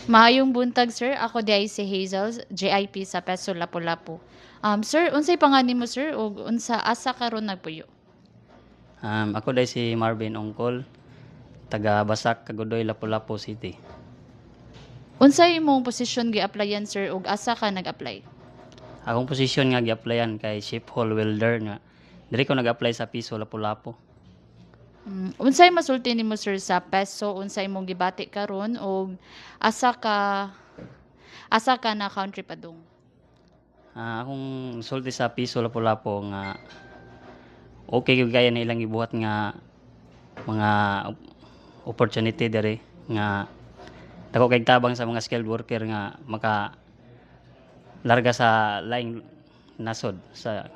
Maayong buntag sir, ako di ay si Hazel, JIP sa Peso Lapu-Lapu. Sir, unsay pangalan mo sir ug unsa asa karon nagpuyo? Ako day si Marvin Ongkol, taga Basak, Kagudoy, Lapu-Lapu City. Unsay imong posisyon gi-applyan sir ug asa ka nag-apply? Akong posisyon nga gi-applyan kay ship hall welder nga. Diri ko nag-apply sa Piso, Lapu-Lapu. Unsay masulti nimo sir sa Peso, unsay imong gibati karon ug asa ka asa ka na country padung? Akong sulti sa Piso, Lapu-Lapu nga okay gyud kaya na ilang gibuhat nga mga opportunity diri nga dako kay tabang sa mga skilled worker nga maka larga sa laing nasod sa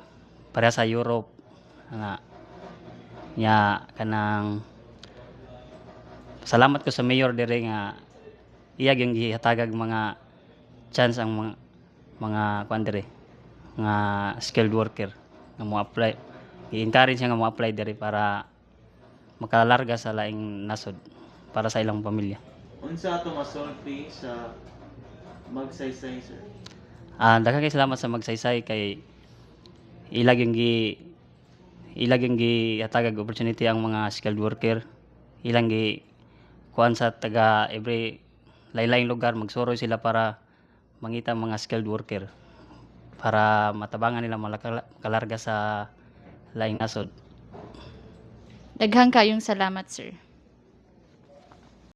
pareha sa Europe nga nya kanang salamat ko sa mayor diri nga iya gyud gihatagag mga chance ang mga kuan diri nga skilled worker nga mo apply i-encourage nga mo apply diri para makalarga sa laing nasod para sa ilang pamilya. Unsa ato masulti sa magsaysay sir? Daghang kay salamat sa magsaysay kay ilag yung gi hatagag opportunity ang mga skilled worker ilang gi kuan sa taga every lain-laing lugar magsuroy sila para mangita mga skilled worker para matabangan nila makalarga sa laing nasod. Daghang kayong salamat sir.